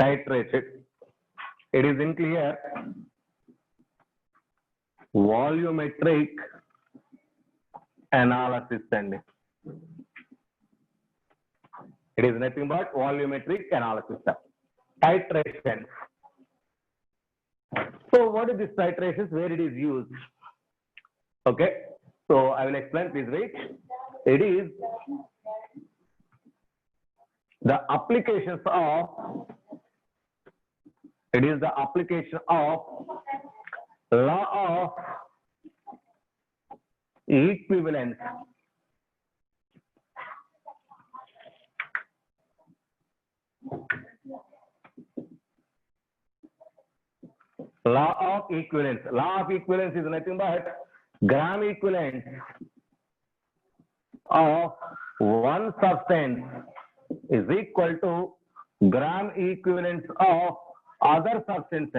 titrated. It is in clear volumetric analysis and it is nothing but volumetric analysis. Titration. So what is this titration? Where it is used? Okay. So I will explain. Please wait. It is the applications of. It is the application of law of equivalence. Law of equivalence. Law of equivalence is nothing but gram equivalence of one substance is equal to gram equivalence of other substance.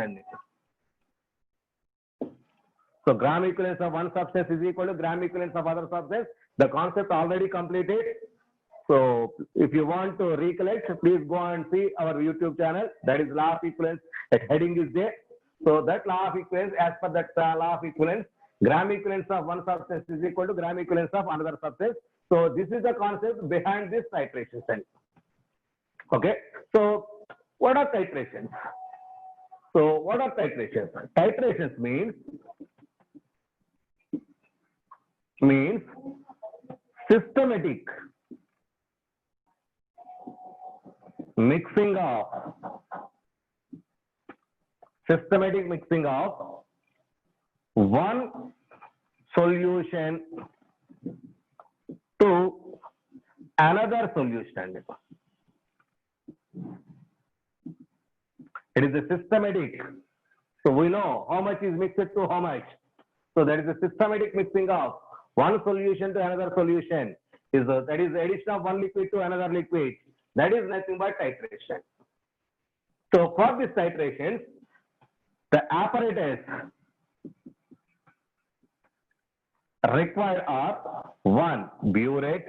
So gram equivalence of one substance is equal to gram equivalence of other substance. The concept already completed. So if you want to recollect, please go and see our YouTube channel. That is law of equivalence. That heading is there. So that law of equivalence, as per that law of equivalence, gram equivalence of one substance is equal to gram equivalence of another substance. So this is the concept behind this titration study. Okay. So what are titrations? So what are titrations? Titrations means systematic mixing of one solution to another solution. It is a systematic. So we know how much is mixed to how much. So that is a systematic mixing of one solution to another solution. That is the addition of one liquid to another liquid. That is nothing but titration. So for this titration, the apparatus required are one, burette.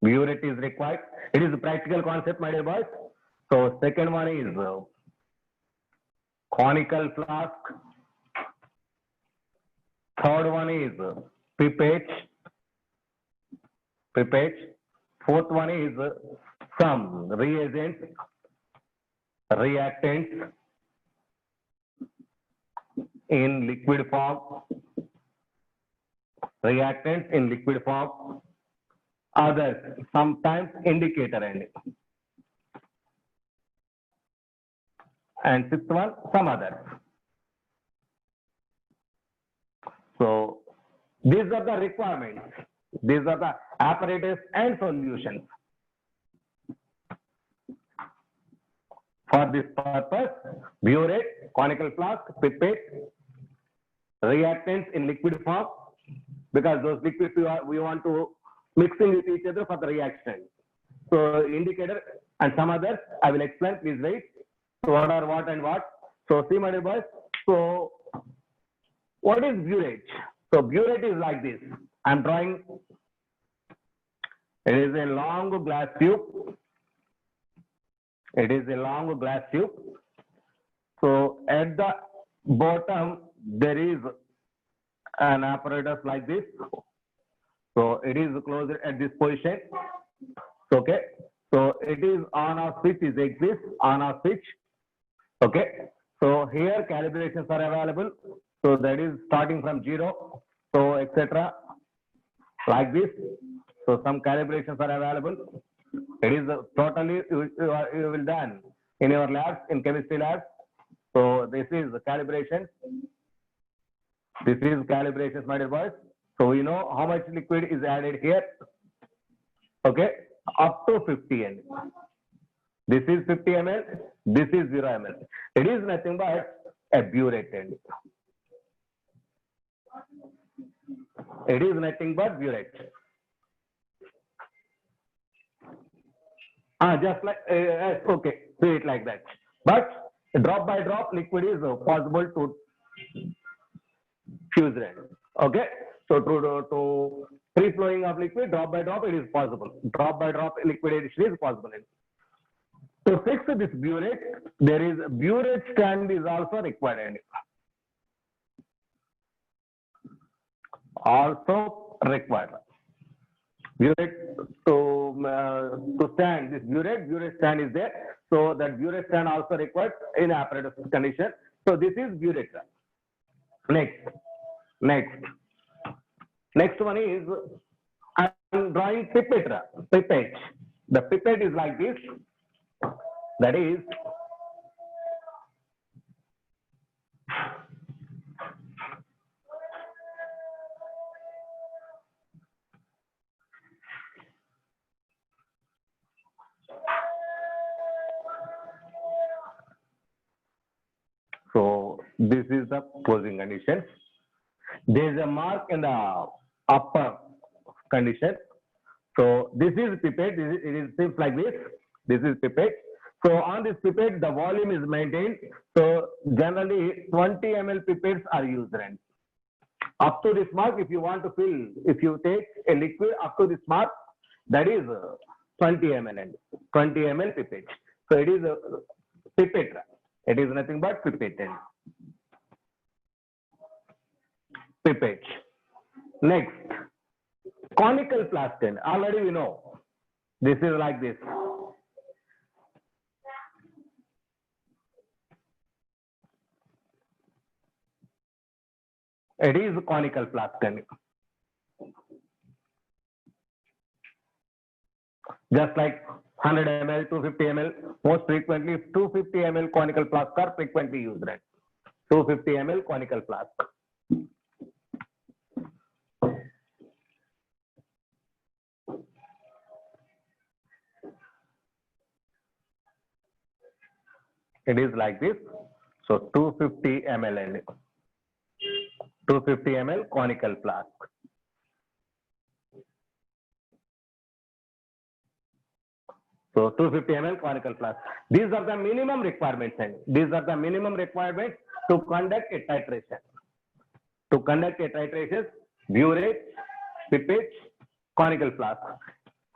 Burette is required. It is a practical concept, my dear boys. So second one is conical flask. Third one is pipette. Fourth one is some reagents, reactants in liquid form. Others, sometimes indicator and sixth one, some others. So these are the requirements. These are the apparatus and solutions. For this purpose, burette, conical flask, pipette, reactants in liquid form, because those liquids we want to mixing with each other for the reaction. So indicator and some others, I will explain. Please wait. So what are what and what? So see, my dear boys. So what is burette? So burette is like this. I'm drawing. It is a long glass tube. So at the bottom there is an apparatus like this. So it is closed at this position. Okay. So it is on-off switch is exists, on-off switch. Okay. So here calibrations are available. So that is starting from 0. So etc. Like this. So some calibrations are available. It is totally you will done in your labs, in chemistry labs. So this is the calibration. This is calibrations, my dear boys. So we know how much liquid is added here. Okay, up to 50 ml. This is 50 ml. This is 0 ml. It is nothing but a burette. It is nothing but burette. Just like okay, see it like that. But drop by drop liquid is possible to fuse it. Okay, so to free flowing of liquid, drop by drop, it is possible. Drop by drop liquid addition is possible. To fix this burette, there is burette stand is also required. Also required. Burette to stand this burette stand is there. So that burette stand also required in apparatus condition. So this is burette. Next one is I'm drawing pipette. The pipette is like this. That is so this is the closing condition. There is a mark in the upper condition. So this is pipette. It seems like this. This is pipette. So on this pipette, the volume is maintained. So generally 20 ml pipettes are used. And up to this mark, if you want to fill, if you take a liquid up to this mark, that is 20 ml and 20 ml pipette. So it is a pipette. It is nothing but pipette. Pipette. Next, conical flask. Already we know. This is like this. It is conical flask. Just like 100 ml, 250 ml, most frequently 250 ml conical flask are frequently used. Right? 250 ml conical flask. It is like this. So 250 ml and 250 ml conical flask. So 250 ml conical flask. These are the minimum requirements. And these are the minimum requirements to conduct a titration. To conduct a titration, burette, pipette, conical flask.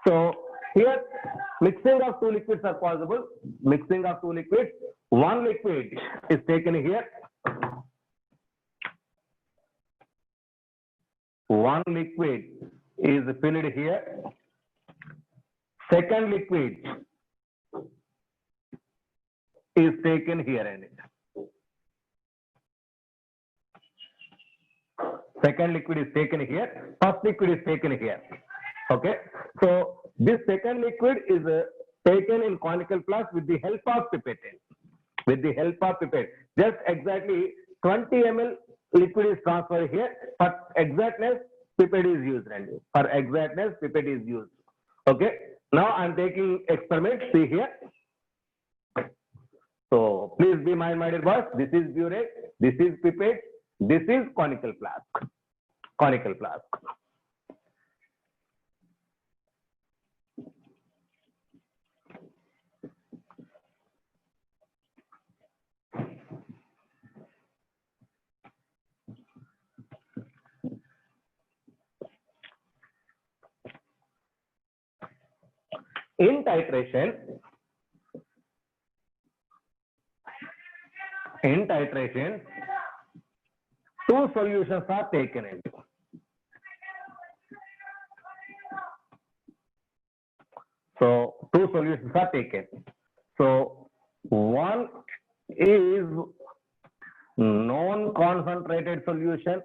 So here mixing of two liquids are possible. Mixing of two liquids. One liquid is taken here. One liquid is filled here. Second liquid is taken here. And second liquid is taken here. First liquid is taken here. Okay. So this second liquid is taken in conical flask with the help of pipette. With the help of pipette. Just exactly 20 ml liquid is transferred here. For exactness, pipette is used. And for exactness, pipette is used. Okay. Now I'm taking experiment. See here. So please be my dear boys. This is burette. This is pipette. This is conical flask. Conical flask. In titration, two solutions are taken into. So two solutions are taken. So one is non-concentrated solution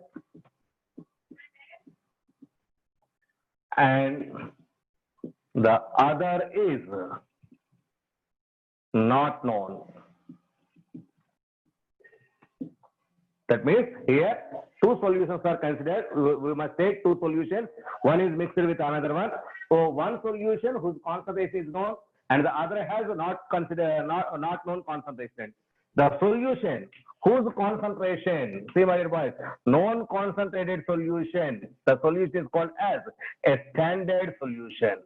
and the other is not known. That means here two solutions are considered. We must take two solutions. One is mixed with another one. So one solution whose concentration is known and the other has not known concentration. The solution whose concentration, see my dear boys, non-concentrated solution, the solution is called as a standard solution.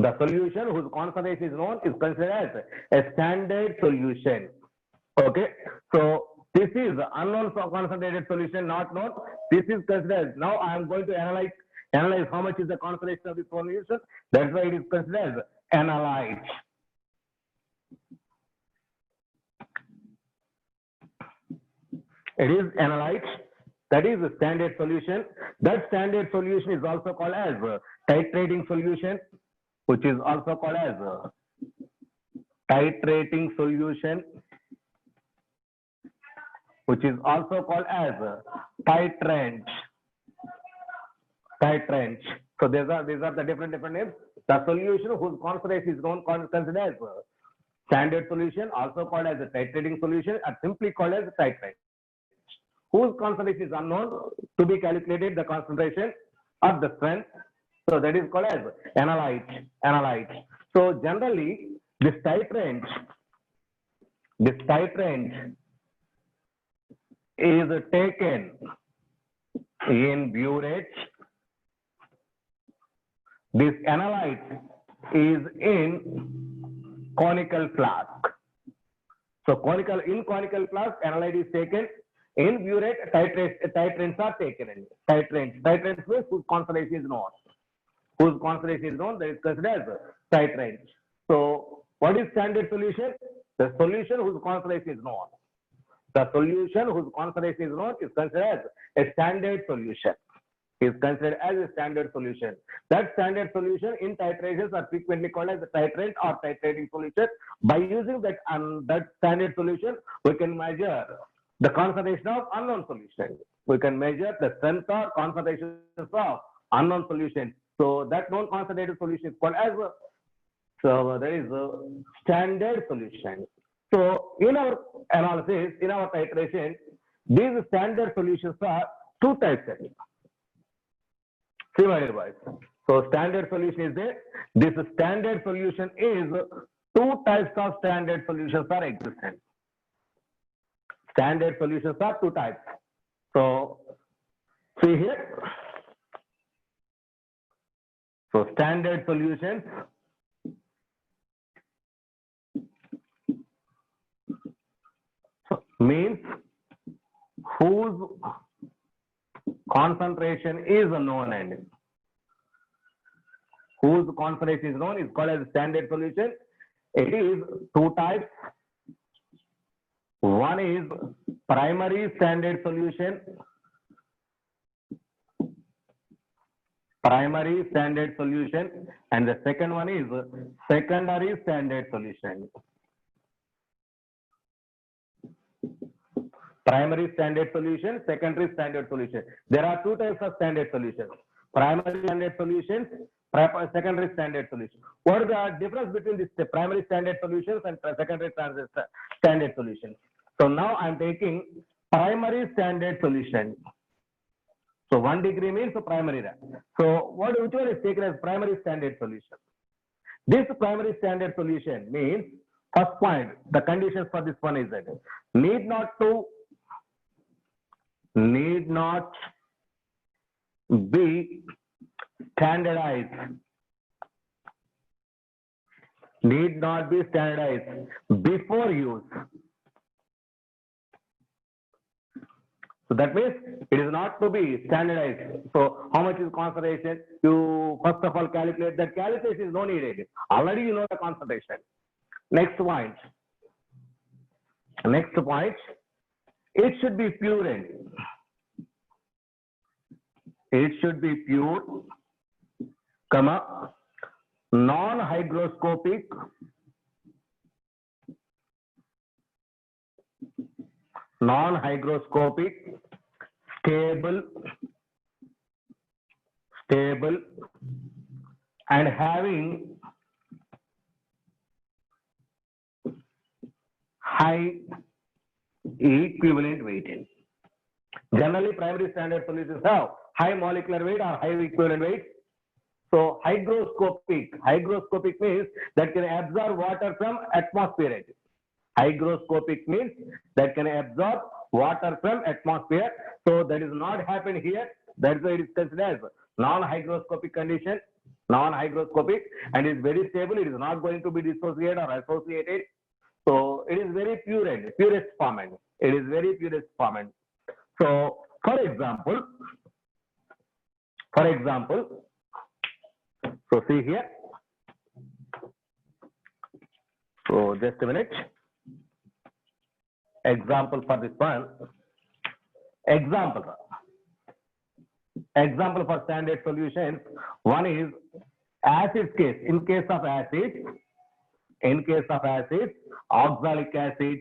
The solution whose concentration is known is considered as a standard solution. Okay. So this is unknown concentrated solution, not known. This is considered. Now I am going to analyze Analyze how much is the concentration of this solution. That's why it is considered as analyte. It is analyte. That is the standard solution. That standard solution is also called as titrating solution, which is also called as titrating solution, which is also called as titrant. Titrant. So these are the different names. The solution whose concentration is known considered as standard solution, also called as a titrating solution, or simply called as titrant. Whose concentration is unknown, to be calculated the concentration of the strength. So that is called as analyte. Analyte. So generally, this titrant is taken in burette. This analyte is in conical flask. So in conical flask, analyte is taken. In burette, titrants are taken in. Titrants means whose concentration is known. Whose concentration is known, that is considered as titrant. So what is standard solution? The solution whose concentration is known. The solution whose concentration is known is considered as a standard solution. Is considered as a standard solution. That standard solution in titrations are frequently called as a titrant or titrating solution. By using that standard solution, we can measure the concentration of unknown solution. We can measure the strength or concentrations of unknown solution. So that known concentrated solution is called as there is a standard solution. So in our analysis, in our titration, these standard solutions are two types. See my dear boys. So standard solution is there. This standard solution is two types of standard solutions are existent. Standard solutions are two types. So see here. So standard solutions means whose concentration is known, and whose concentration is known is called as standard solution. It is two types. One is primary standard solution. Primary standard solution, and the second one is secondary standard solution. Primary standard solution, secondary standard solution. There are two types of standard solutions: primary standard solutions, secondary standard solution. What is the difference between these primary standard solutions and secondary standard solutions? So now I am taking primary standard solution. So 1 degree means primary. So which one is taken as primary standard solution? This primary standard solution means, first point, the conditions for this one is that need not be standardized. Need not be standardized before use. So that means it is not to be standardized. So how much is concentration? You first of all calculate. That calculation is no needed. Already you know the concentration. Next point. It should be pure. It should be pure, non-hygroscopic, stable, and having high equivalent weight. Generally, primary standard solutions have high molecular weight or high equivalent weight. So hygroscopic means that can absorb water from atmosphere. Hygroscopic means that can absorb water from atmosphere. So that is not happened here. That's why it is considered as non-hygroscopic condition. Non-hygroscopic, and is very stable. It is not going to be dissociated or associated. So it is very purest form. It is very purest form. So for example, For example, so see here. So just a minute. Example for this one. Example for standard solutions. One is acid case. In case of acid, oxalic acid,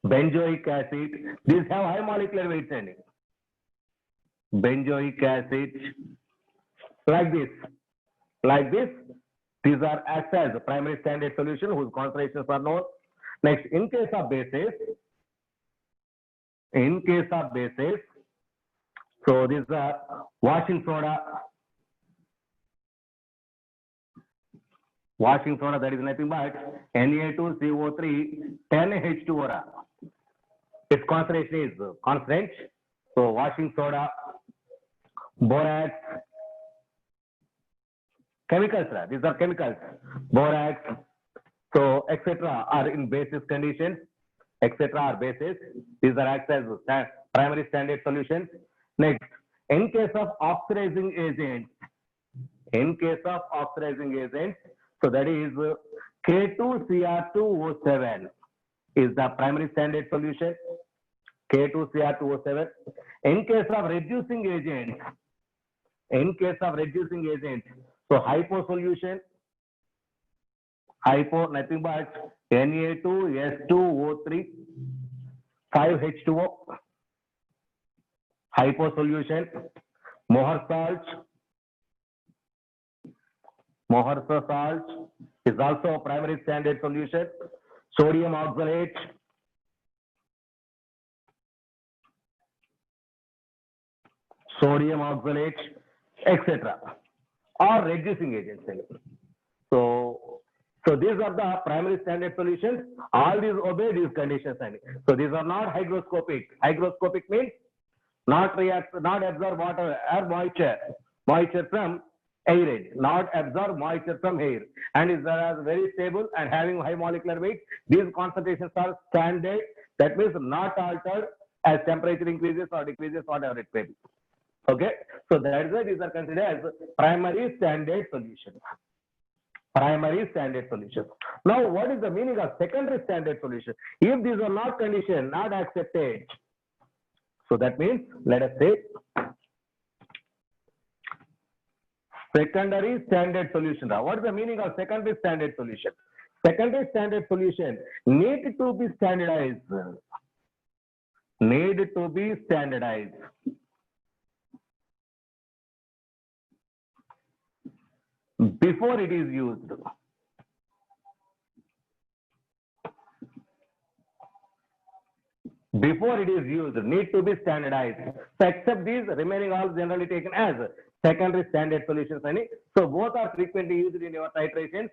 benzoic acid. These have high molecular weight. Benzoic acid, like this. These are acts as primary standard solution whose concentrations are known. Next, in case of bases, so these are washing soda, that is nothing but Na2CO3 10H2O. Its concentration is constant. So washing soda, borax, chemicals, these are chemicals, borax, so etc. are in basis conditions, etc. are bases. These are acts as primary standard solutions. Next, in case of oxidizing agents, so that is K2Cr2O7 is the primary standard solution. K2Cr2O7. In case of reducing agents, so hypo solution, nothing but Na2S2O3 5H2O. Hypo solution, Mohr salt is also a primary standard solution. Sodium oxalate, etc. or reducing agents. So these are the primary standard solutions. All these obey these conditions. So these are not hygroscopic. Hygroscopic means not absorb water or moisture from air, not absorb moisture from air, and is very stable and having high molecular weight. These concentrations are standard. That means not altered as temperature increases or decreases, whatever it may be. Okay, so that is why these are considered as primary standard solutions. Now, what is the meaning of secondary standard solution? If these are not conditioned, not accepted, so that means, let us say, secondary standard solution. What is the meaning of secondary standard solution? Secondary standard solution need to be standardized. Before it is used. Need to be standardized. So except these, remaining all generally taken as secondary standard solutions. So both are frequently used in your titrations.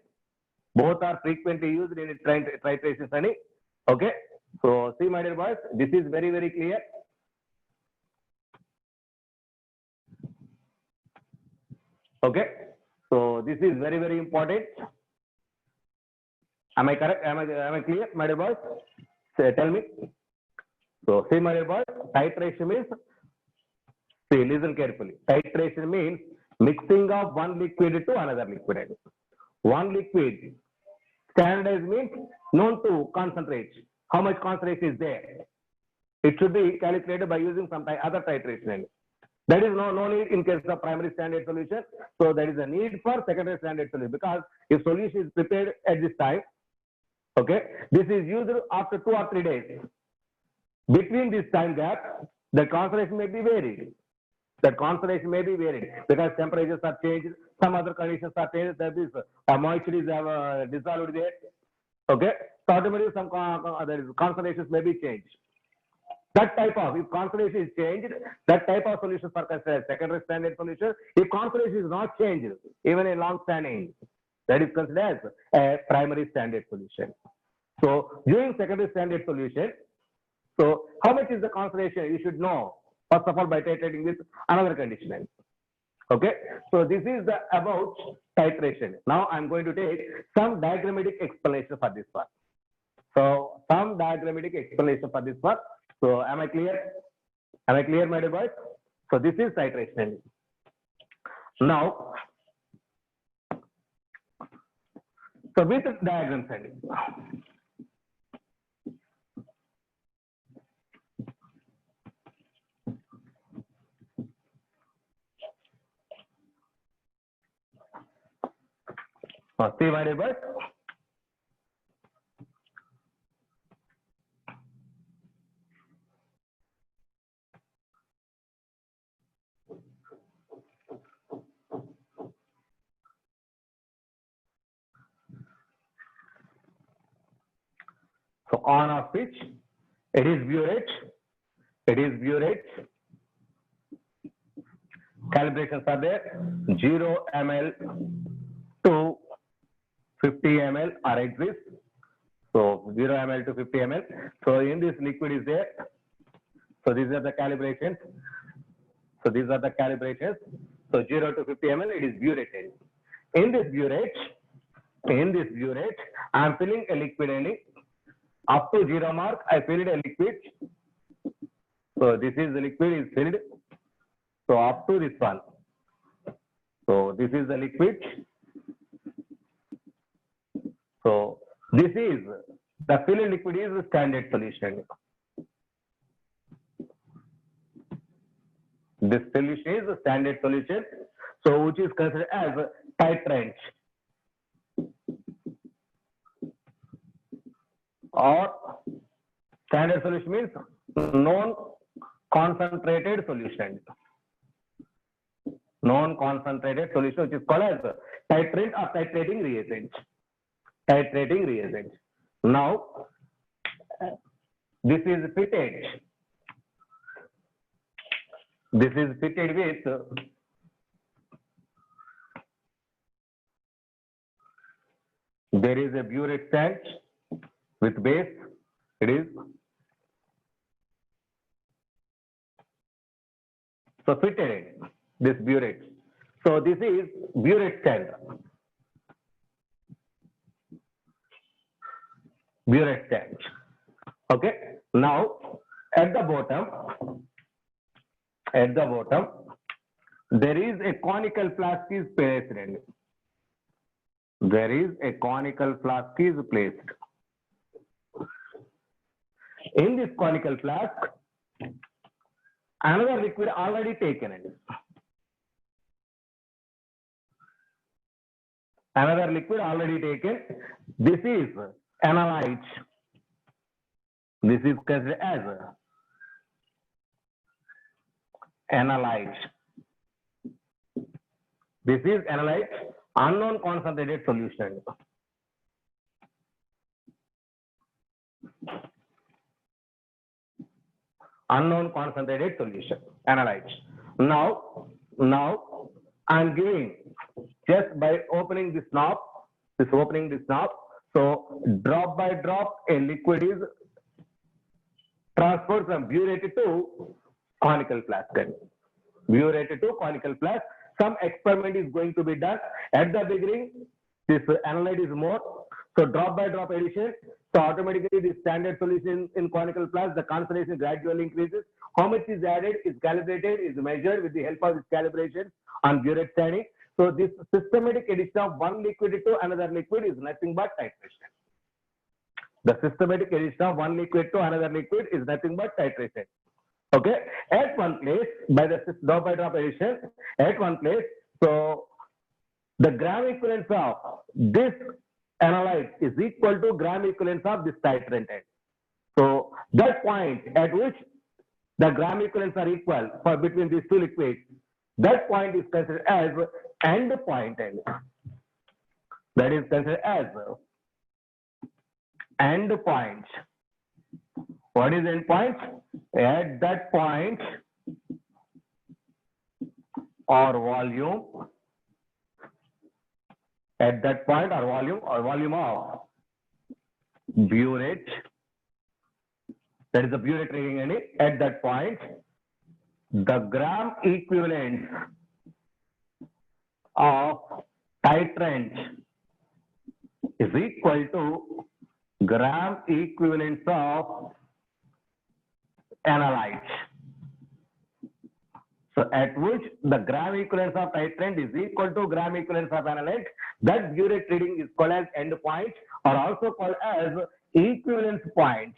Okay. So see, my dear boys, this is very, very clear. Okay. So this is very, very important. Am I correct? Am I clear, my dear boys? Say, tell me. So see, my dear boys, titration means, see, listen carefully. Titration means mixing of one liquid to another liquid. One liquid. Standardized means known to concentrate. How much concentration is there? It should be calculated by using some other titration. That is no need in case of primary standard solution. So there is a need for secondary standard solution, because if solution is prepared at this time, okay, this is used after 2 or 3 days. Between this time gap, the concentration may be varied. Because temperatures are changed, some other conditions are changed. That is, moisture is dissolved there. Okay, so automatically some concentrations may be changed. That type of, if concentration is changed, that type of solutions are considered secondary standard solution. If concentration is not changed, even in long standing, that is considered as a primary standard solution. So during secondary standard solution, so how much is the concentration? You should know, first of all, by titrating with another condition. Okay, so this is the about titration. Now I'm going to take some diagrammatic explanation for this one. So some diagrammatic explanation for this one. So am I clear? Am I clear, my dear boys? So this is titration. Now, so with diagrams and see, my dear boys. So on off switch, it is burette. It is burette. Calibrations are there. 0 ml to 50 ml are exist. So 0 ml to 50 ml. So in this liquid is there. So these are the calibrations. So these are the calibrations. So 0 to 50 ml, it is burette. In this burette, I am filling a liquid ending. Up to 0 mark, I filled a liquid. So this is the liquid is filled. So up to this one. So this is the liquid. So this is the filled liquid is the standard solution. This solution is a standard solution. So which is considered as a titrant. Or standard solution means non-concentrated solution. Non-concentrated solution, which is called as titrant or titrating reagent. Titrating reagent. Now, this is fitted. This is fitted with there is a burette tank with base. It is so fitted in this burette. So this is burette stand. Burette stand. Okay. Now at the bottom, there is a conical flask is placed. There is a conical flask is placed. In this conical flask, another liquid already taken. Another liquid already taken. This is analyte. This is considered as analyte. This is analyte, unknown concentrated solution. Unknown concentrated solution, analyte. Now I am giving just by opening this knob, so drop by drop a liquid is transferred from burette to conical flask. Burette to conical flask. Some experiment is going to be done. At the beginning, this analyte is more. So drop by drop addition. So automatically the standard solution in conical flask, the concentration gradually increases. How much is added is calibrated, is measured with the help of this calibration on burette standing. So this systematic addition of one liquid to another liquid is nothing but titration. The systematic addition of one liquid to another liquid is nothing but titration. Okay, at one place by the drop by drop addition, at one place, so the gram equivalence of this analyte is equal to gram equivalence of this titrant. So that point at which the gram equivalents are equal for between these two liquids, that point is considered as end point. That is considered as end point. What is end point? At that point or volume, at that point or volume of burette, that is the burette reading in it, at that point, the gram equivalent of titrant is equal to gram equivalence of analyte. So at which the gram equivalence of titrant is equal to gram equivalence of analyte, that burette reading is called as end point or also called as equivalence point.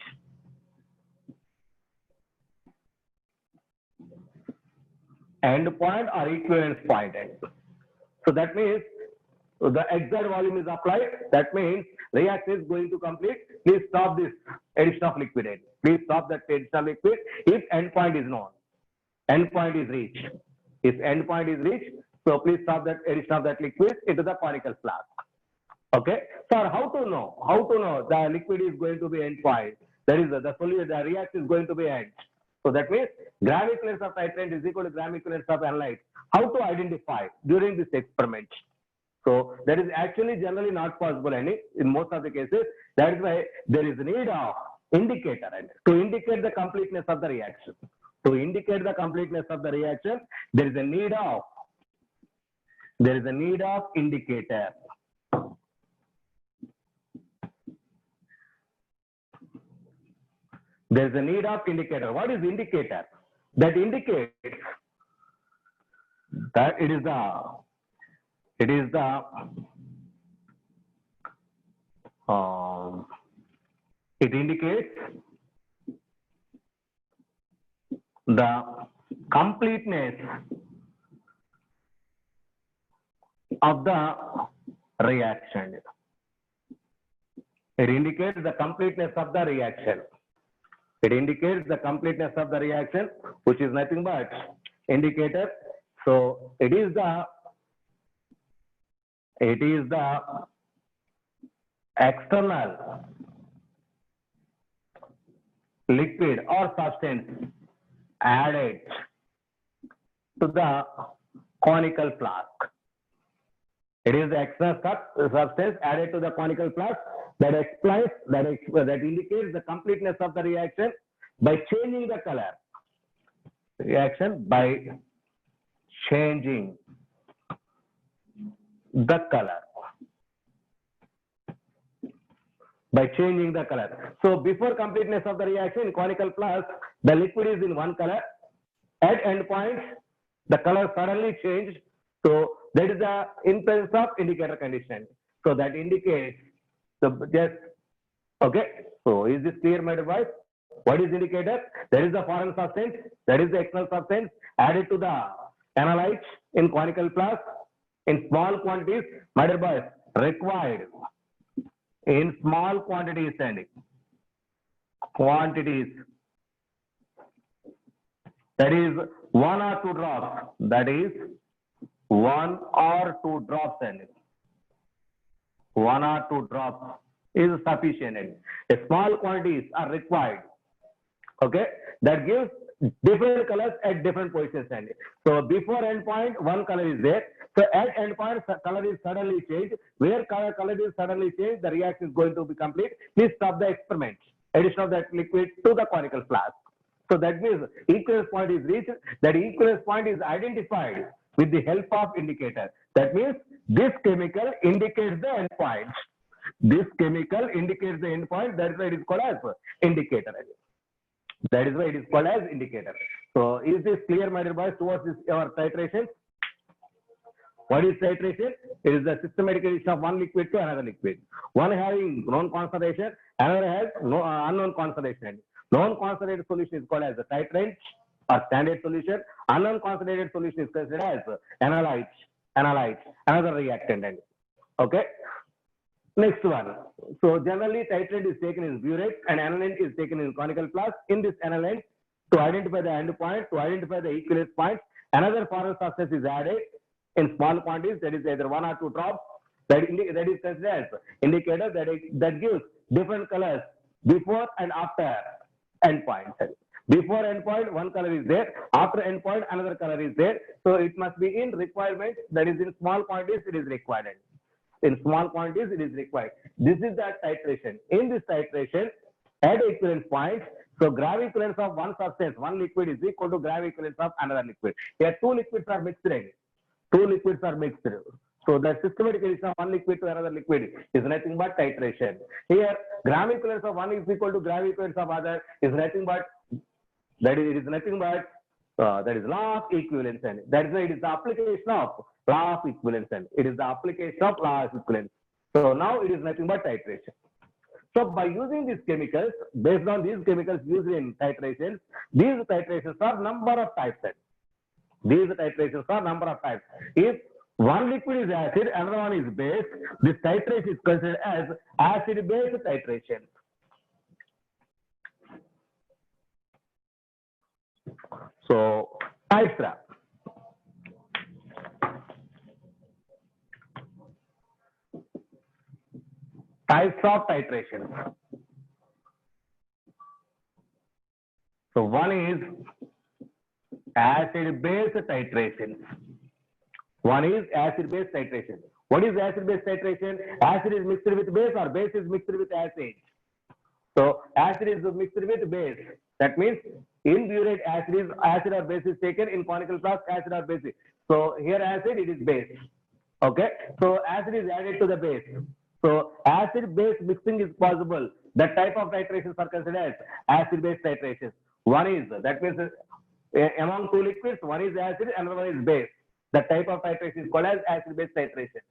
End point or equivalence point. So that means the exact volume is applied. That means reaction is going to complete. Please stop this addition of liquid. Please stop that addition of liquid if end point is known. End point is reached. If end point is reached, so please stop that addition of that liquid into the conical flask. Okay. So how to know? How to know the liquid is going to be end point? That is the solution. The reaction is going to be end. So that means gram equivalence of titrant is equal to gram equivalence of analyte. How to identify during this experiment? So that is actually generally not possible in most of the cases. That is why there is a need of indicator to indicate the completeness of the reaction. To indicate the completeness of the reaction, there is a need of indicator. There is a need of indicator. What is indicator? That indicates that it indicates the completeness of the reaction. It indicates the completeness of the reaction. It indicates the completeness of the reaction, which is nothing but indicator. So it is the external liquid or substance added to the conical flask. It is the external substance added to the conical flask that explains, that indicates the completeness of the reaction by changing the color. Reaction by changing the color. By changing the color. So before completeness of the reaction in conical flask, the liquid is in one color. At end points, the color suddenly changed. So that is the influence of indicator condition. So that indicates the just okay. So is this clear, my device? What is indicator? There is the foreign substance, that is the external substance added to the analyte in conical flask in small quantities, my device, required in small quantities and quantities. That is 1 or 2 drops. That is 1 or 2 drops and 1 or 2 drops is sufficient. A small quantities are required. Okay, that gives different colors at different positions. And so before end point, one color is there. So at end point, color is suddenly changed. Where color is suddenly changed, the reaction is going to be complete. Please stop the experiment. Addition of that liquid to the conical flask. So that means equivalence point is reached. That equivalence point is identified with the help of indicator. That means this chemical indicates the end point. This chemical indicates the end point. That is why it is called as indicator. That is why it is called as indicator. So is this clear, my dear boys, towards this our titration? What is titration? It is the systematic addition of one liquid to another liquid. One having known concentration, another has no, unknown concentration. Known concentrated solution is called as the titrant or standard solution. Unknown concentrated solution is considered as analyte, another reactant. Okay. Next one. So generally titrant is taken in burette and analyte is taken in conical flask. In this analyte, to identify the end point, to identify the equivalence point, another foreign substance is added in small quantities, that is either 1 or 2 drops. That is considered as indicator that gives different colors before and after end point. Before end point, one color is there. After end point, another color is there. So it must be in requirement, that is in small quantities, it is required. In small quantities, it is required. This is the titration. In this titration, at equivalence point, so gram equivalence of one substance, one liquid is equal to gram equivalence of another liquid. Here, two liquids are mixed. Two liquids are mixed. So the systematic addition of one liquid to another liquid is nothing but titration. Here, gram equivalence of one is equal to gram equivalence of other is nothing but That is, it is nothing but that is law of equivalence, and that is why it is the application of law of equivalence, and it is the application of law of equivalence. So now it is nothing but titration. So by using these chemicals, based on these chemicals used in titrations, these titrations are number of types. And these titrations are number of types. If one liquid is acid, another one is base, this titration is considered as acid-base titration. So types are types of titration. So one is acid-base titration. One is acid-base titration. What is acid-base titration? Acid is mixed with base or base is mixed with acid. So acid is mixed with base. That means in burette acid or base is taken, in conical flask acid or base. So here acid, it is base. Okay. So acid is added to the base. So acid-base mixing is possible. That type of titrations are considered as acid-base titrations. One is, that means among two liquids, one is acid, another one is base. That type of titration is called as acid-base titration.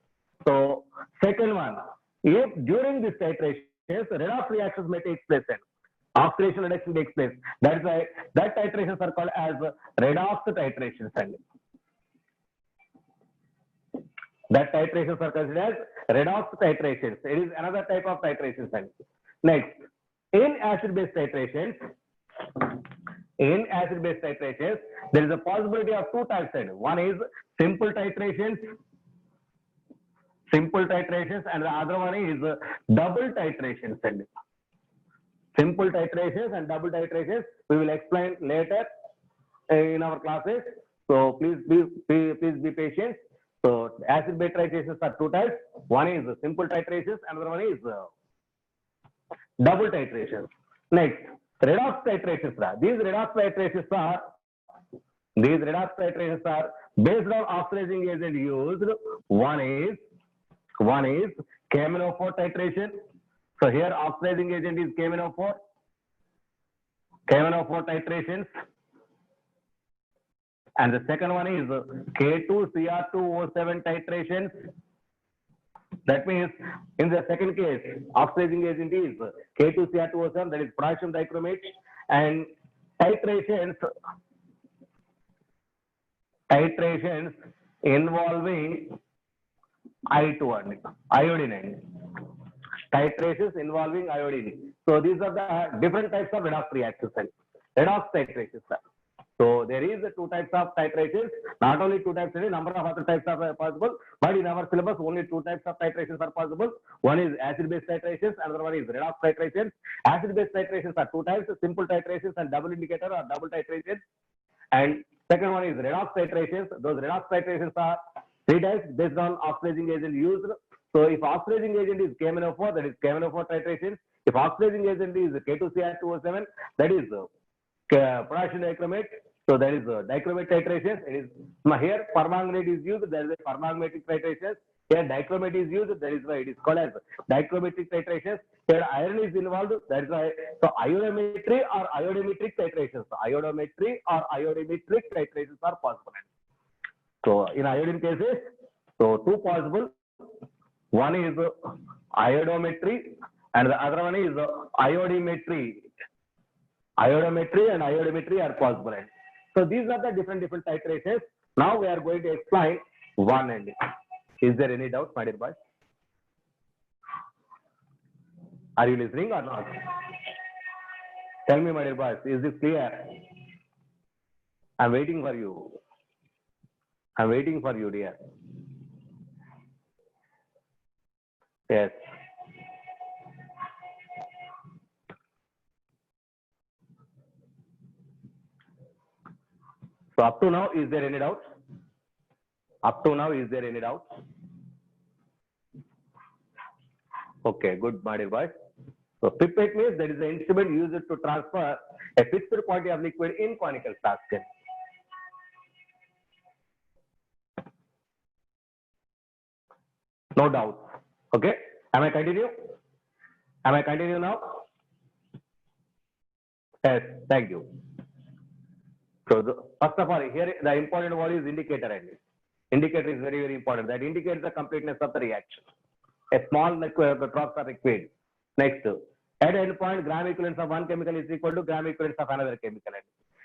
So second one, if during this titration, redox reactions may take place, and oxidation reduction takes place. That is why that titrations are called as redox titrations. That titrations are considered as redox titrations. It is another type of titrations. Next, in acid-base titrations, there is a possibility of two types. One is simple titrations, and the other one is double titrations. Simple titrations and double titrations we will explain later in our classes. So please be patient. So acid-base titrations are two types. One is simple titrations, another one is double titrations. Next, redox titrations. These redox titrations are based on oxidizing agent used. One is KMnO4 titration. So here oxidizing agent is KMnO4 titrations. And the second one is K2Cr2O7 titrations. That means in the second case, oxidizing agent is K2Cr2O7, that is potassium dichromate, and titrations involving I2 iodine. Titrations involving iodine. So these are the different types of redox reactions. Redox titrations. So there is two types of titrations. Not only two types, a number of other types are possible. But in our syllabus, only two types of titrations are possible. One is acid-base titrations, another one is redox titrations. Acid-base titrations are two types: simple titrations and double indicator or double titrations. And second one is redox titrations. Those redox titrations are three types based on oxidizing agent used. So if oxidizing agent is KMnO4, that is KMnO4 titration. If oxidizing agent is K2Cr2O7, that is potassium dichromate. So that is dichromate titration. It is here permanganate is used. There is a permanganatic titration. Here dichromate is used. That is why it is called as dichromatic titration. Here iron is involved. That is why so iodometry or iodometric titrations. Iodometry or iodometric titrations are possible. So in iodine cases, so two possible. One is iodometry and the other one is iodimetry. Iodometry and iodometry are possible. So these are the different titrations. Now we are going to explain one ending. Is there any doubt, my dear boys? Are you listening or not? Tell me, my dear boys, is this clear? I'm waiting for you. I'm waiting for you, dear. Yes. So up to now, is there any doubt? Up to now, is there any doubt? Okay, good, my dear boys. So pipette means that is the instrument used to transfer a fixed quantity of liquid in conical flask. No doubt. Okay. Am I continue? Am I continue now? Yes. Thank you. So first of all, here the important word is indicator. Indicator is very, very important. That indicates the completeness of the reaction. A small drops are required. Next, at endpoint, gram equivalence of one chemical is equal to gram equivalence of another chemical.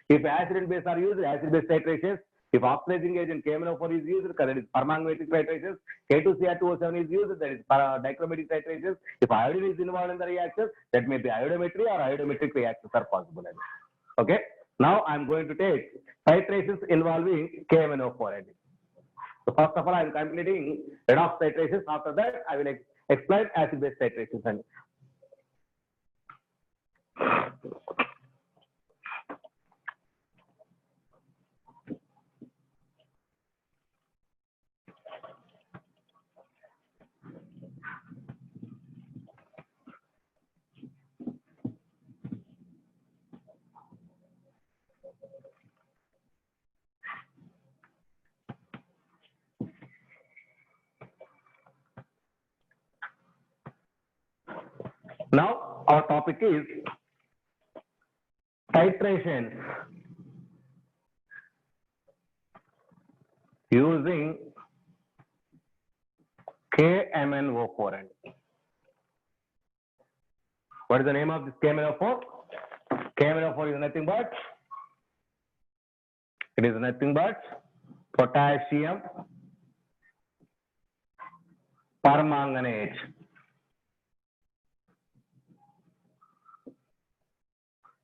If acid and base are used, acid-base titrations. If oxidizing agent KMnO4 is used, that is permanganate titrations. K2Cr2O7 is used, that is dichromatic titrations. If iodine is involved in the reaction, that may be iodometry or iodometric reactions are possible. Okay. Now I am going to take titrations involving KMnO4. So first of all, I am completing redox titrations. After that, I will explain acid-base titrations. Now our topic is titration using KMnO4. What is the name of this KMnO4? KMnO4 is nothing but potassium permanganate.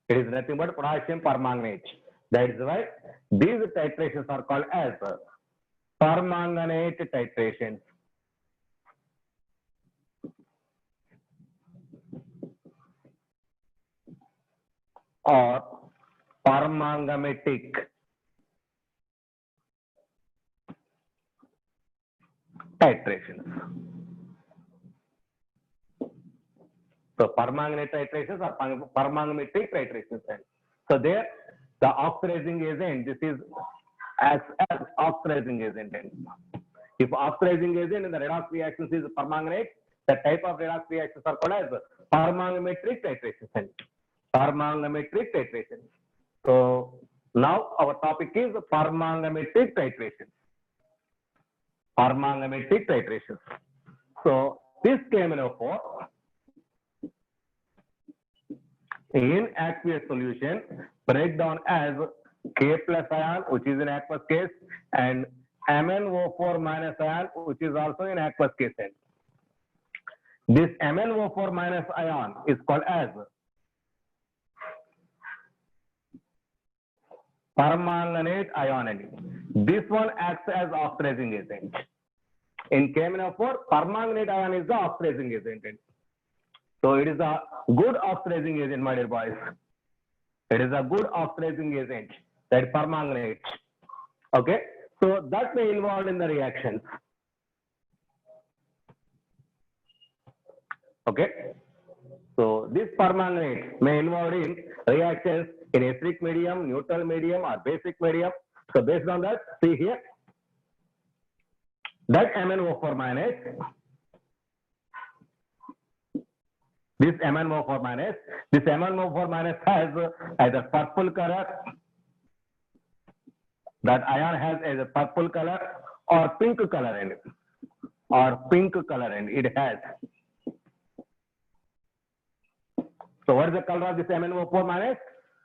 It is nothing but potassium permanganate. That is why these titrations are called as permanganate titrations. Or permangamatic titrations. So permanganate titrations or permangamatic titrations. So there the oxidizing agent, this is as oxidizing agent. If oxidizing agent in the redox reactions is permanganate, the type of redox reactions are called as permangamatic titrations. Permangamatic titrations. So now our topic is permangamatic titrations. Permangamatic titrations. So this KMnO4 in aqueous solution break down as K plus ion, which is in aqueous case, and MnO4 minus ion, which is also in aqueous case. This MnO4 minus ion is called as permanganate ion. This one acts as oxidizing agent. In KMnO4, permanganate ion is the oxidizing agent. So it is a good oxidizing agent, my dear boys. It is a good oxidizing agent, that permanganate. Okay, so that may involve in the reactions. Okay, so this permanganate may involve in reactions in acidic medium, neutral medium, or basic medium. So based on that, see here, that MnO4 minus, this MnO4 minus has either purple color, that ion has either purple color or pink color in it, it has. So what is the color of this MnO4 minus?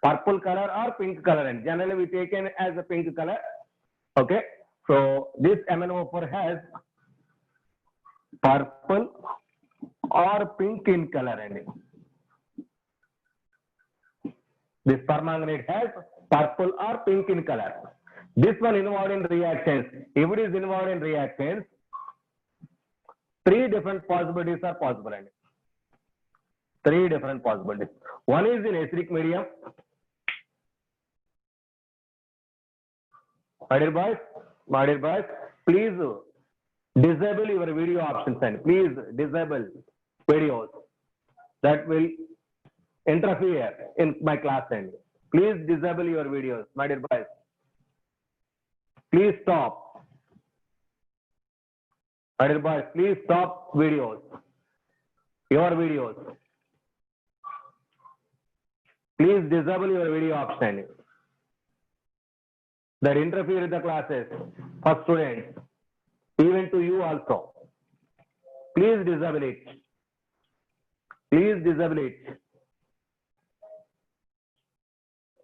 Purple color or pink color, and generally we take it as a pink color. Okay, so this MnO4 has purple or pink in color. This permanganate has purple or pink in color. This one involved in reactions. If it is involved in reactions, three different possibilities are possible. Three different possibilities. One is in acidic medium. My dear boys, please disable your video options and please disable videos that will interfere in my class. And please disable your videos, my dear boys. Please stop. My dear boys, please stop videos. Your videos. Please disable your video option. that interfere with the classes for students, even to you also. Please disable it. Please disable it.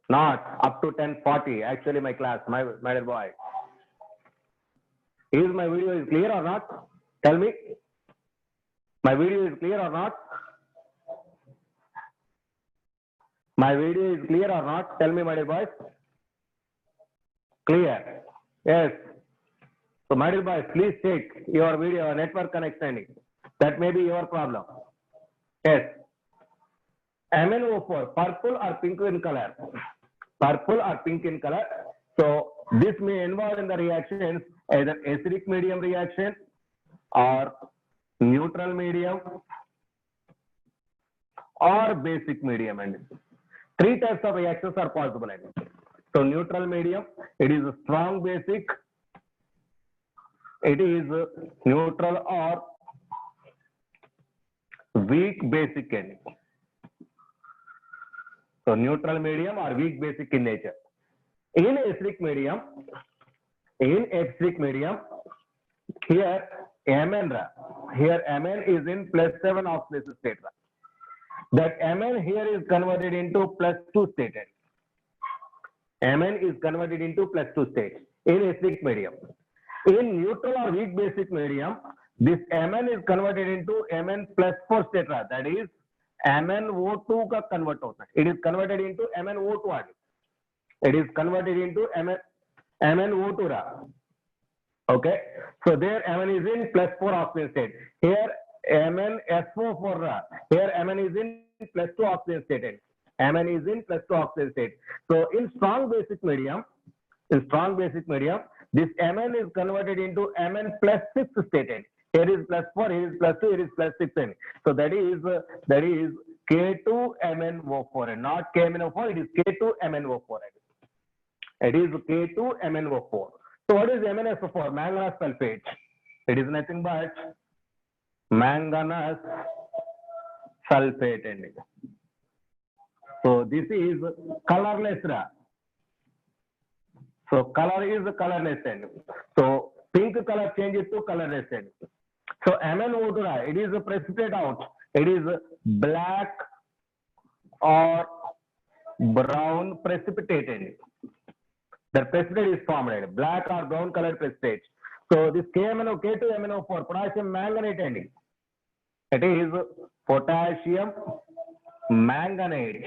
Not up to 10:40. Actually, my class, my dear boy. Is my video is clear or not? Tell me. My video is clear or not? My video is clear or not? Tell me, my dear boys. Clear. Yes. So, my dear boys, please check your video network connection. That may be your problem. Yes. MnO4, purple or pink in color. Purple or pink in color. So, this may involve in the reactions either acidic medium reaction or neutral medium or basic medium. And three types of reactions are possible. So, neutral medium, it is a strong basic, it is neutral or weak basic. So, neutral medium or weak basic in nature. In acidic medium, here Mn is in +7 oxidation state. That Mn here is converted into +2 state. Mn is converted into +2 state in acidic medium. In neutral or weak basic medium, this Mn is converted into Mn +4 state. That is MnO2 का convert होता है. It is converted into MnO2. It is converted into MnO2. Okay. So there Mn is in +4 oxidation state. Here MnSO4. Here Mn is in +2 oxidation state. Mn is in +2 oxidation state. So in strong basic medium, this Mn is converted into Mn +6 state. Here is +4, here is +2, here is +6. So that is K2MnO4, not KMnO4. It is K2MnO4. It is K2MnO4. So what is MnSO4? Manganese sulfate. It is nothing but manganese sulfate. So this is colorless. So color is colorless. So pink color changes to colorless. So MnO2, it is a precipitate out. It is black or brown precipitate. The precipitate is formed, black or brown colored precipitate. So this K2MnO4, potassium manganate. It is potassium manganate,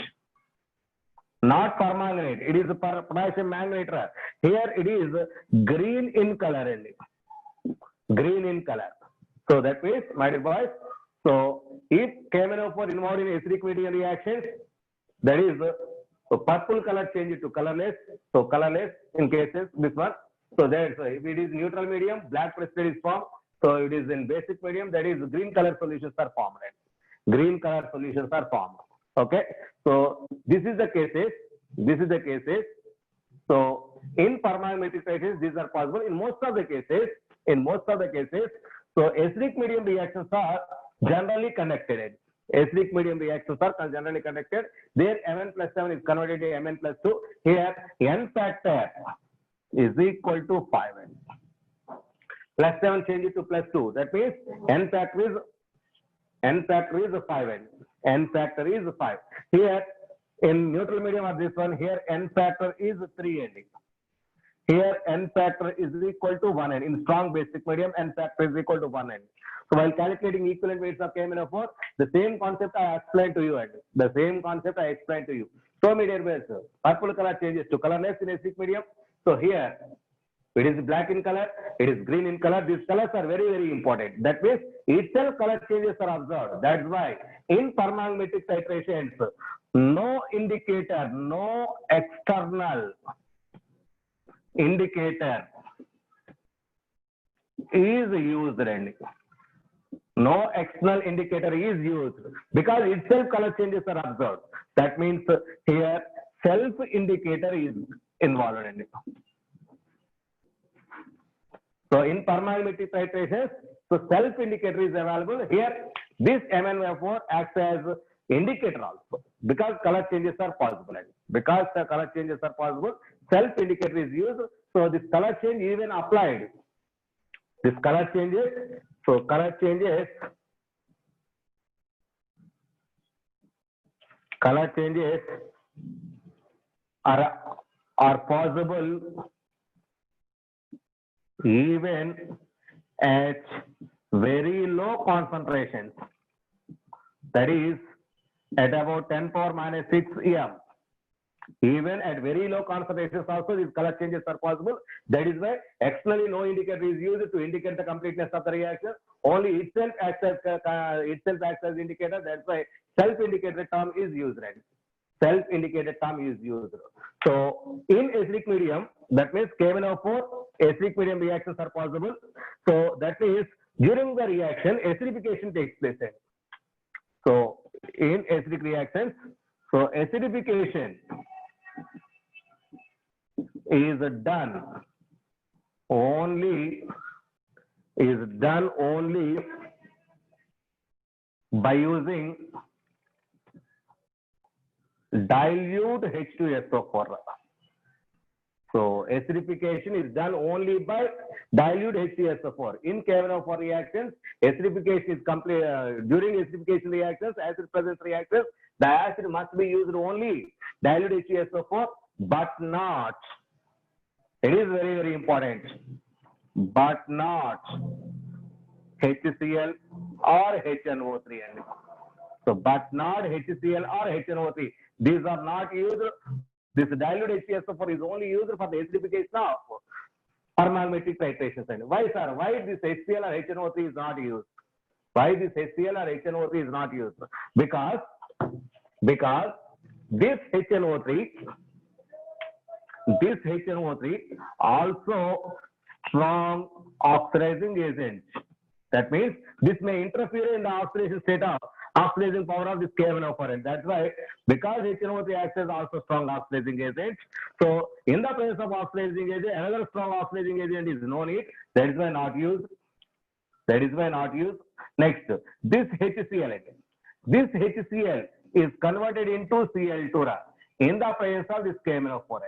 not permanganate. It is potassium manganate. Here it is green in color. Green in color. So that means, my dear boys, so if KMnO4 involved in acidic medium reactions, that is so purple color change to colorless. So colorless in cases this one. So there, so if it is neutral medium, black precipitate is formed. So it is in basic medium, that is green color solutions are formed. Green color solutions are formed. Okay. So this is the cases. So in permanganate crisis, these are possible in most of the cases. So acidic medium reactions are generally connected. Acidic medium reactions are generally connected. There Mn+7 is converted to Mn+2. Here N factor is equal to 5n. +7 changes to +2. That means N factor is 5n. N factor is 5. Here in neutral medium of this one, here N factor is 3n. Here N factor is equal to 1n. In strong basic medium, N factor is equal to 1n. So while calculating equivalent weights of KMnO4, the same concept I explained to you. So my dear friends, purple color changes to colorless in acidic medium. So here it is black in color, it is green in color. These colors are very, very important. That means itself color changes are observed. That's why in permanganate titrations, no indicator, no external indicator is used. No external indicator is used because itself color changes are observed. That means here self indicator is involved. So in permanganate titrations, so self indicator is available. Here this MnO4 acts as indicator also. because color changes are possible. Because the color changes are possible, self indicator is used. So this color change even applied. This color changes. So color changes are possible even at very low concentrations. That is at about 10 power minus 6 em. Even at very low concentrations also these color changes are possible. That is why externally no indicator is used to indicate the completeness of the reaction. Only itself acts as indicator. That's why self-indicated term is used. Right? Self-indicated term is used. So in acidic medium, that means KMnO4 acidic medium reactions are possible. So that means during the reaction acidification takes place. So in acidic reactions, so acidification is done only by using dilute H2SO4. So acidification is done only by dilute H2SO4. In KMnO4 reactions, acidification is complete during acidification reactions, acid presence reactions, the acid must be used only dilute H2SO4, but not. It is very, very important. But not HCl or HNO3. So, but not HCl or HNO3. These are not used. This dilute H2SO4 is only used for the acidification of permagnetic titrations. Why, sir? Why this HCl or HNO3 is not used? Why this HCl or HNO3 is not used? Because this HNO3 also strong oxidizing agent. That means this may interfere in the oxidation state of oxidizing power of this KMnO4. That's why, because HNO3 acts as also strong oxidizing agent. So in the presence of oxidizing agent, another strong oxidizing agent is no need. That is why not used. Next, this HCl. This HCl is converted into Cl2 in the presence of this KMnO4.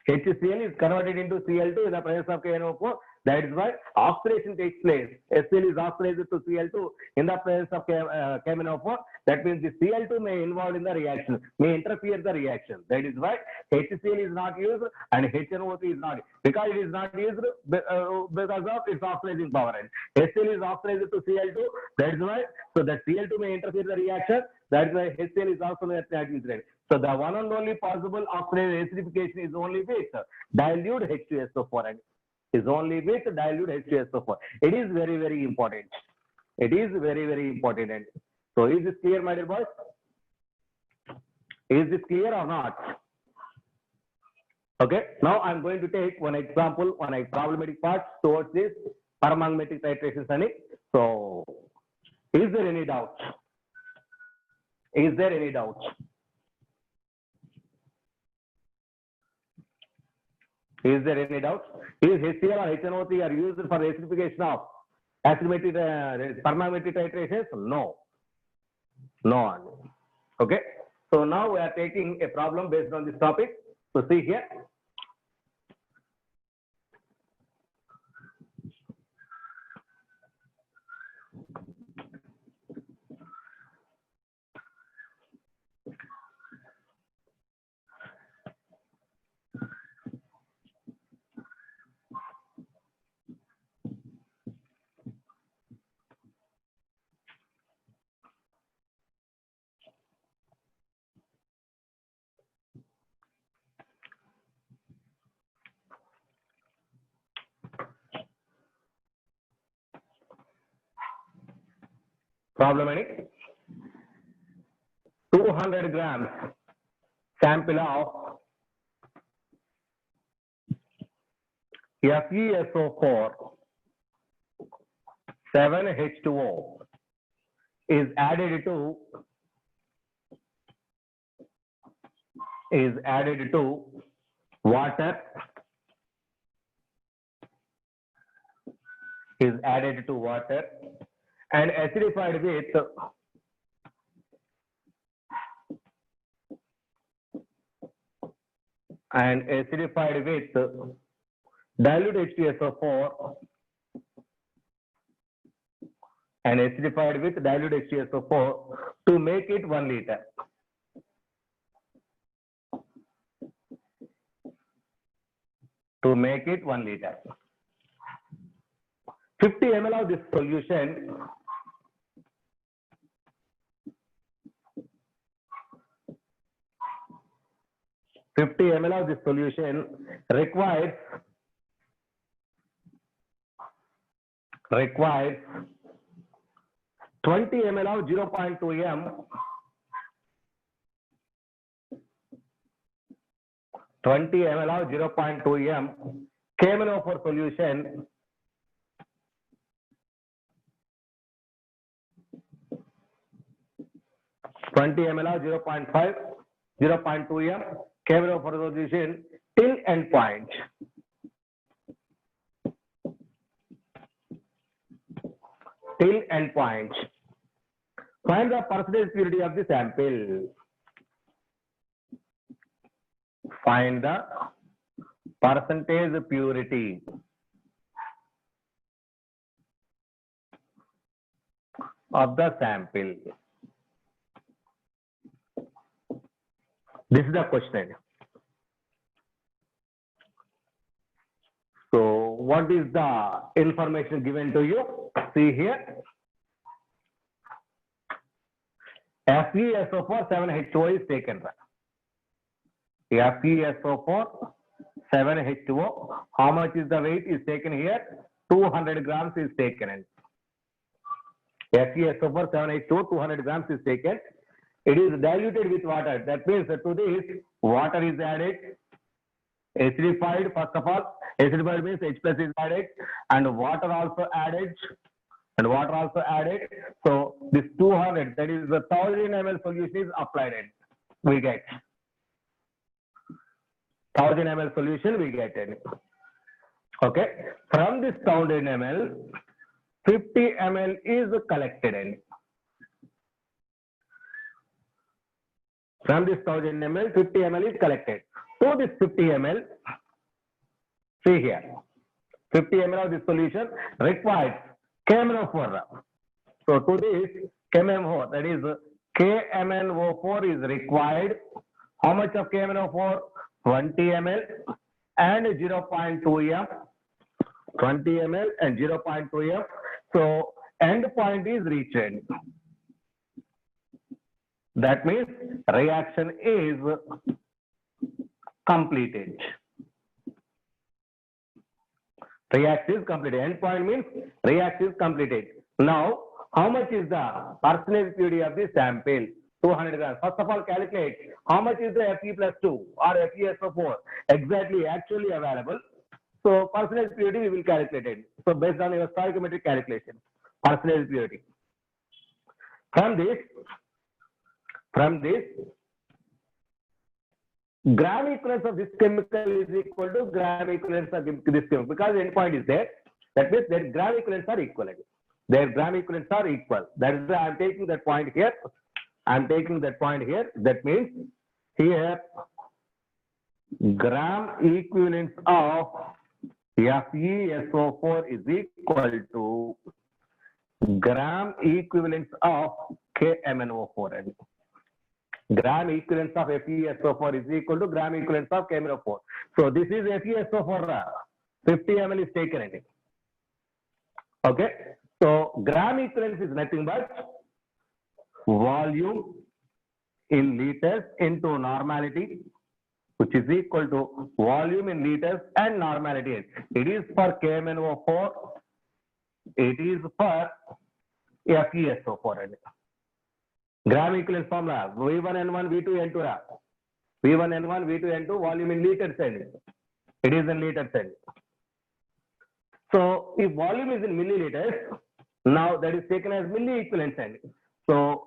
HCl is converted into Cl2 in the presence of KMnO4. That is why oxidation takes place. HCl is oxidized to Cl2 in the presence of KMnO4. That means the Cl2 may involve in the reaction, may interfere the reaction. That is why HCl is not used and HNO3 is not used. Because it is not used because of its oxidizing power. And HCl is oxidized to Cl2. That is why, so that Cl2 may interfere the reaction. That is why HCl is also not used. So the one and only possible oxidation acidification is only with dilute H2SO4. Is only with dilute H2SO4. It is very, very important. It is very, very important. So is this clear, my dear boys? Is this clear or not? Okay. Now I'm going to take one example, one problematic part towards this paramagnetic titration. So is there any doubt? Is there any doubt? Is there any doubt? Is HCl or HNO3 are used for the acidification of permagnetic titrations? No. No. Okay. So now we are taking a problem based on this topic. So see here. Problematic. 200 grams sample of FeSO4 7H2O is added to water and acidified with and acidified with dilute H2SO4 and acidified with dilute H2SO4 to make it 1 liter. To make it 1 liter. 50 ml of this solution requires 20 ml of 0.2 m 20 ml of 0.2 m KMnO4 solution (20 ml of 0.2 m KMnO4 solution) till end point. Till end point. Find the percentage purity of the sample. Find the percentage purity of the sample. This is the question. So, what is the information given to you? See here. FeSO4 7H2O is taken. FeSO4 7H2O. How much is the weight is taken here? 200 grams is taken. FeSO4 7H2O 200 grams is taken. It is diluted with water. That means to this water is added. Acidified, first of all, acidified means H plus is added and water also added. So this 200, that is the 1000 ml solution is applied. We get 1000 ml solution we get it. Okay. From this 1000 ml, 50 ml is collected. From this 1000 ml, 50 ml is collected. So this 50 ml, see here, 50 ml of this solution requires KMnO4. So to this KMnO4, that is KMnO4 is required. How much of KMnO4? 20 ml and 0.2 m. 20 ml and 0.2 m. So end point is reached. That means reaction is completed. Reaction is completed. End point means reaction is completed. Now, how much is the percentage purity of the sample? 200 grams. First of all, calculate how much is the Fe plus 2 or FeSO4 exactly actually available. So, percentage purity we will calculate it. So, based on your stoichiometric calculation, percentage purity. From this, gram equivalence of this chemical is equal to gram equivalence of this chemical because endpoint is there. That means their gram equivalents are equivalent. Their gram equivalents are equal. That is why I am taking that point here. That means here gram equivalence of FeSO4 is equal to gram equivalence of KMnO4. Gram equivalence of FeSO4 is equal to gram equivalence of KMnO4. So this is FeSO4. 50 ml is taken in it. Okay. So gram equivalence is nothing but volume in liters into normality, which is equal to volume in liters and normality. It is for KMnO4. It is for FeSO4. Gram equivalence formula V1N1 V2N2. V1N1 V2N2 volume in liters. It is in liters. So if volume is in milliliters, now that is taken as milli equivalent. So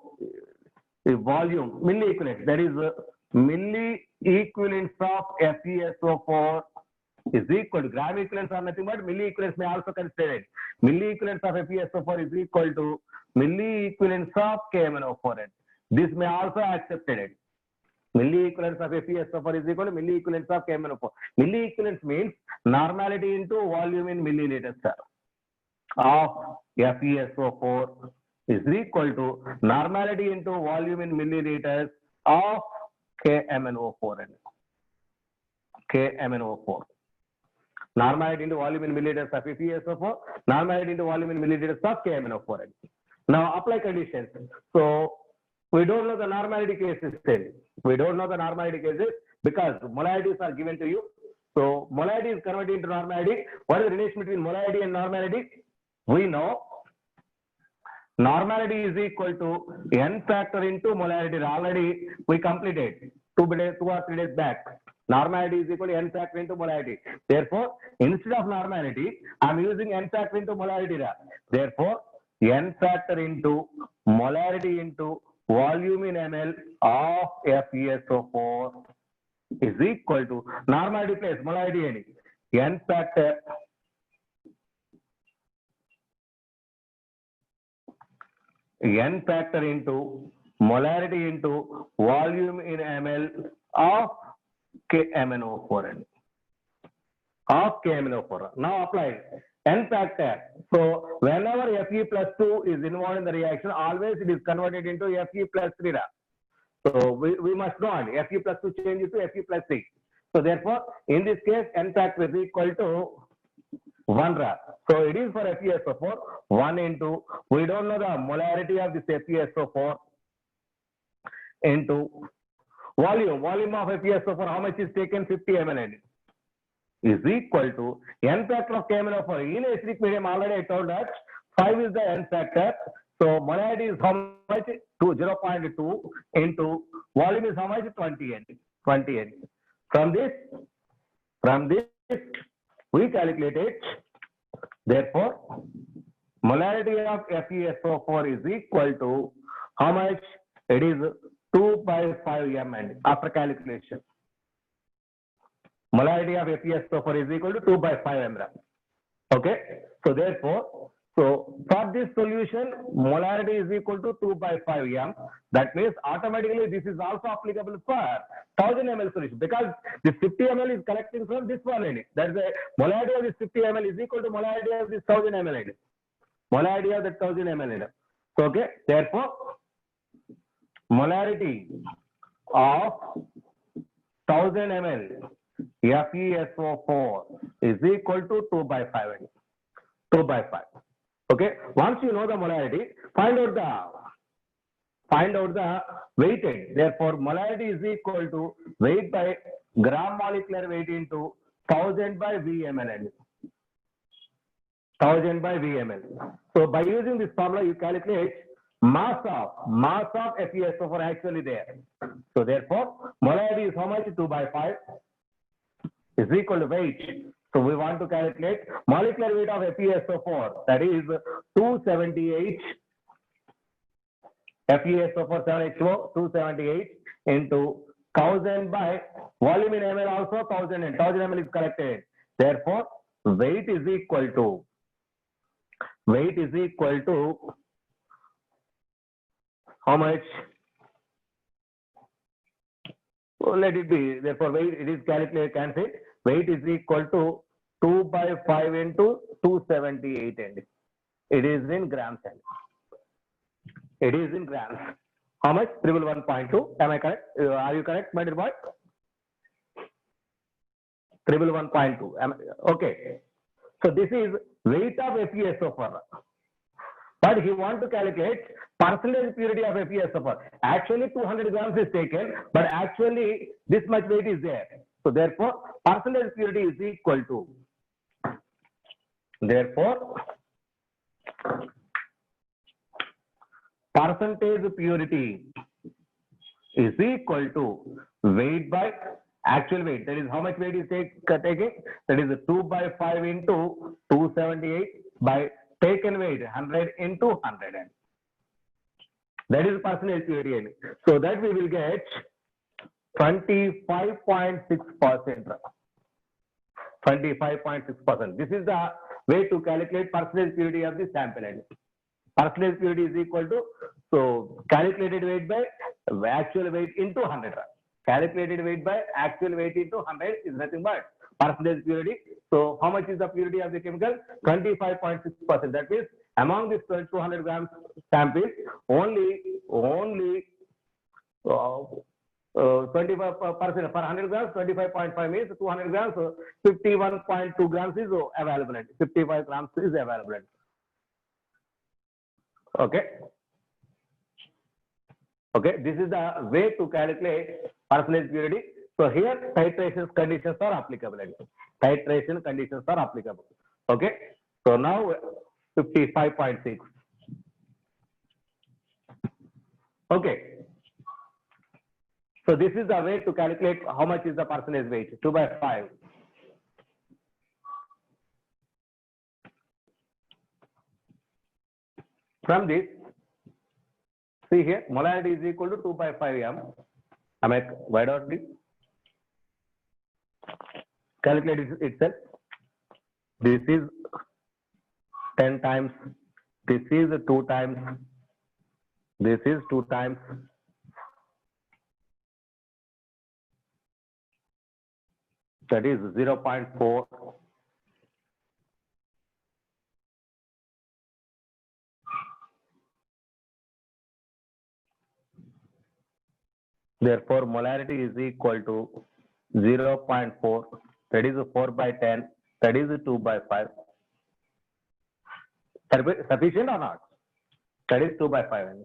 if volume milli equivalent, that is milli equivalence of FeSO4 is equal to gram equivalents are nothing but milli equivalents may also consider it. Milli equivalence of FeSO4 is equal to milli equivalence of KMnO4. This may also accepted it. Milliequivalence of FeSO4 is equal to milliequivalence of KMnO4. Milliequivalence means normality into volume in milliliters, sir, of FeSO4 is equal to normality into volume in milliliters of KMnO4. KMnO4. Normality into volume in milliliters of FeSO4, normality into volume in milliliters of KMnO4. Now apply conditions. So we don't know the normality cases still. We don't know the normality cases because molarities are given to you. So molarity is converted into normality. What is the relation between molarity and normality? We know normality is equal to n factor into molarity. Already we completed 2 or 3 days back. Normality is equal to n factor into molarity. Therefore, instead of normality, I am using n factor into molarity. Therefore, n factor into molarity into volume in ml of FeSO4 is equal to normality plus molarity any n factor into molarity into volume in ml of KMnO4 of KMnO4. Now apply n factor. So whenever Fe plus 2 is involved in the reaction, always it is converted into Fe plus 3. So we must know Fe plus 2 changes to Fe plus 3. So therefore, in this case, n factor is equal to 1. So it is for FeSO4 1 into, we don't know the molarity of this FeSO4 into volume of FeSO4, how much is taken? 50 ml is equal to n factor of KMnO4. In acidic medium, already I told that 5 is the n factor. So molarity is how much? 0.2 into volume is how much? 20 n. From this we calculate it. Therefore, molarity of FeSO4 is equal to how much? It is 2 by 5 ml after calculation. Molarity of FeSO4 is equal to 2 by 5 ml. Okay. So therefore, for this solution, molarity is equal to 2 by 5 m. That means automatically this is also applicable for 1000 ml solution because this 50 ml is collecting from this one. That is the molarity of this 50 ml is equal to molarity of this 1000 ml. Molarity of that 1000 ml. So, okay. Therefore, molarity of 1000 ml FeSO4 is equal to 2 by 5. 2 by 5. Okay. Once you know the molarity, find out the weighted. Therefore, molarity is equal to weight by gram molecular weight into 1000 by VmL. 1000 by VmL. So by using this formula, you calculate mass of FeSO4 actually there. So therefore, molarity is how much? 2 by 5 is equal to weight. So we want to calculate molecular weight of FeSO4, that is 278 FeSO4 7HO 278 into 1000 by volume in ml also 1000 and 1000 ml is collected. Therefore, weight is equal to how much? So let it be. Therefore, weight it is calculated, cancelled. Weight is equal to 2 by 5 into 278 and it is in grams. It is in grams. How much? 111.2. Am I correct? Are you correct, my dear boy? 111.2. Okay. So this is weight of FeSO4. But he wants to calculate percentage purity of FeSO4. Actually 200 grams is taken, but actually this much weight is there. So therefore, percentage purity is equal to, percentage purity is equal to weight by actual weight. That is how much weight is taken. That is 2 by 5 into 278 by taken weight 100 into 100. That is percentage purity. So that we will get 25.6%. 25.6%. This is the way to calculate percentage purity of the sample. Percentage purity is equal to, so calculated weight by actual weight into 100. calculated weight by actual weight into 100 is nothing but percentage purity. So how much is the purity of the chemical? 25.6%. That means among this 200 grams sample, only 25% per 100 grams, 25.5 means 200 grams, 51.2 grams is available. 55 grams is available. Okay. Okay, this is the way to calculate percentage purity. So here titration conditions are applicable. Titration conditions are applicable. Okay. So now 55.6. Okay. So this is the way to calculate how much is the percentage weight. 2 by 5. From this, see here, molarity is equal to 2 by 5 m. Why don't we calculate it itself? This is 10 times. This is 2 times. This is 2 times. That is 0.4. Therefore, molarity is equal to 0.4. That is 4 by 10. That is 2 by 5. Sufficient or not? That is 2 by 5.